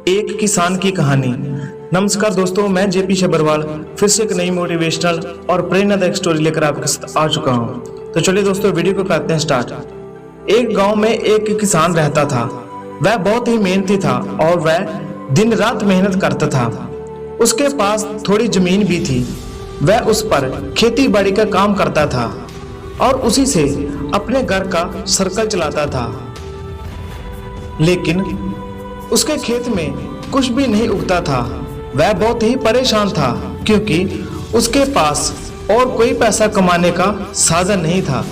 एक किसान की कहानी। नमस्कार दोस्तों, मैं जेपी शबरवाल फिर से एक नई मोटिवेशनल और प्रेरणादायक स्टोरी लेकर आपके साथ आ चुका हूँ। तो चलिए दोस्तों, वीडियो को करते हैं स्टार्ट। एक गांव में एक किसान रहता था। वह बहुत ही मेहनती था और वह दिन रात मेहनत करता था। उसके पास थोड़ी जमीन भी थी। वह उस पर खेती बाड़ी का काम करता था और उसी से अपने घर का सर्कल चलाता था। लेकिन उसके खेत में कुछ भी नहीं उगता था। वह बहुत ही परेशान था क्योंकि उसके पास और कोई पैसा कमाने का साधन नहीं था।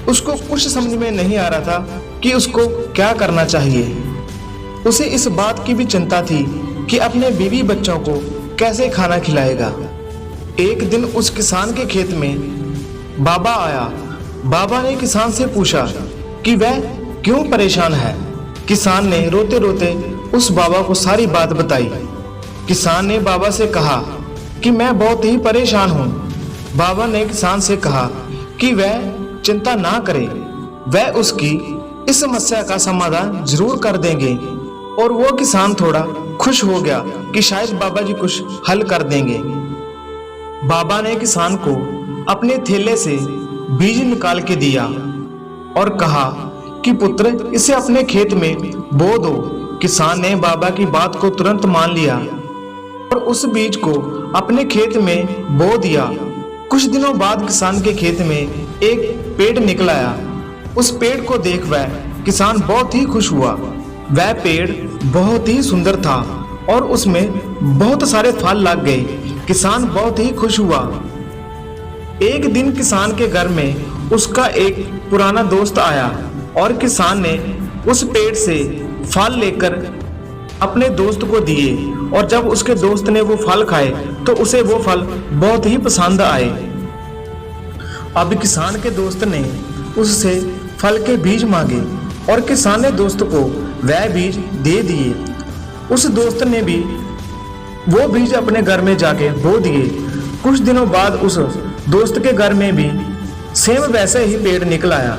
उसको कुछ समझ में नहीं आ रहा था कि उसको क्या करना चाहिए। उसे इस बात की भी चिंता थी कि अपने बीवी बच्चों को कैसे खाना खिलाएगा। एक दिन उस किसान के खेत में बाबा आया। बाबा ने किसान से पूछा कि वह क्यों परेशान है। किसान ने रोते रोते उस बाबा को सारी बात बताई। किसान ने बाबा से कहा कि मैं बहुत ही परेशान हूँ। बाबा ने किसान से कहा कि वह चिंता ना करे, वह उसकी इस समस्या का समाधान जरूर कर देंगे। और वो किसान थोड़ा खुश हो गया कि शायद बाबा जी कुछ हल कर देंगे। बाबा ने किसान को अपने थैले से बीज निकाल के दिया और कहा कि पुत्र, इसे अपने खेत में बो दो। किसान ने बाबा की बात को तुरंत मान लिया और उस बीज को अपने खेत में बो दिया। कुछ दिनों बाद किसान के खेत में एक पेड़ निकल आया। उस पेड़ को देख वह किसान बहुत ही खुश हुआ। वह पेड़ बहुत ही सुंदर था और उसमें बहुत सारे फल लग गए। किसान बहुत ही खुश हुआ। एक दिन किसान के घर में उसका एक पुराना दोस्त आया और किसान ने उस पेड़ से फल लेकर अपने दोस्त को दिए। और जब उसके दोस्त ने वो फल खाए तो उसे वो फल बहुत ही पसंद आए। अब किसान के दोस्त ने उससे फल के बीज मांगे और किसान ने दोस्त को वह बीज दे दिए। उस दोस्त ने भी वो बीज अपने घर में जाके बो दिए। कुछ दिनों बाद उस दोस्त के घर में भी सेम वैसे ही पेड़ निकल आया।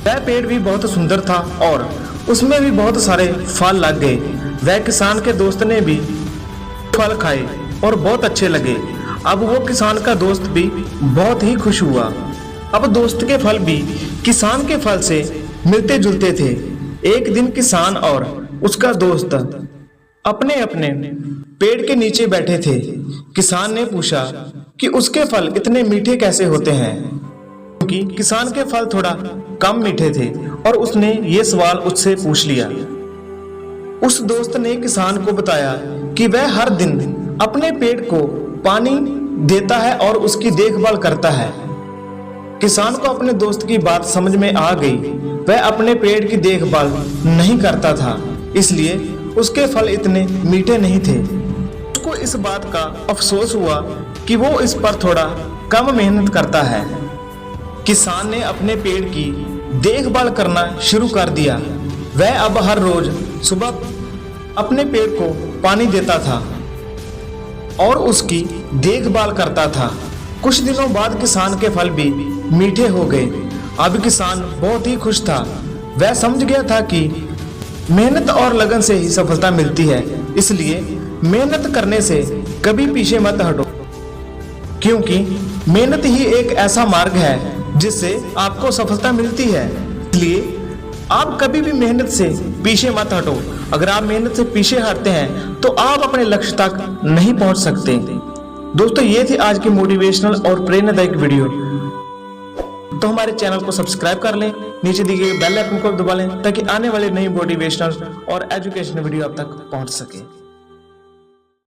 वह पेड़ भी बहुत सुंदर था और उसमें भी बहुत सारे फल लग गए। वह किसान के दोस्त ने भी फल खाए और बहुत अच्छे लगे। अब वो किसान का दोस्त भी बहुत ही खुश हुआ। अब दोस्त के फल भी किसान के फल से मिलते जुलते थे। एक दिन किसान और उसका दोस्त अपने अपने पेड़ के नीचे बैठे थे। किसान ने पूछा कि उसके फल इतने मीठे कैसे होते हैं, क्योंकि किसान के फल थोड़ा कम मीठे थे और उसने ये सवाल उससे पूछ लिया। उस दोस्त ने किसान को बताया कि वह हर दिन अपने पेड़ को पानी देता है और उसकी देखभाल करता है। किसान को अपने दोस्त की बात समझ में आ गई। वह अपने पेड़ की देखभाल नहीं करता था, इसलिए उसके फल इतने मीठे नहीं थे। उसको इस बात का अफसोस हुआ कि वो इस पर थोड़ा कम मेहनत करता है। किसान ने अपने पेड़ की देखभाल करना शुरू कर दिया। वह अब हर रोज सुबह अपने पेड़ को पानी देता था और उसकी देखभाल करता था। कुछ दिनों बाद किसान के फल भी मीठे हो गए। अब किसान बहुत ही खुश था। वह समझ गया था कि मेहनत और लगन से ही सफलता मिलती है, इसलिए मेहनत करने से कभी पीछे मत हटो, क्योंकि मेहनत ही एक ऐसा मार्ग है जिससे आपको सफलता मिलती है। इसलिए आप कभी भी मेहनत से पीछे मत हटो। अगर आप मेहनत से पीछे हटते हैं तो आप अपने लक्ष्य तक नहीं पहुंच सकते। दोस्तों, ये थी आज की मोटिवेशनल और प्रेरणादायक वीडियो। तो हमारे चैनल को सब्सक्राइब कर लें, नीचे दिए गए बेल आइकन को दबा लें ताकि आने वाली नई मोटिवेशनल और एजुकेशनल वीडियो आप तक पहुंच सके।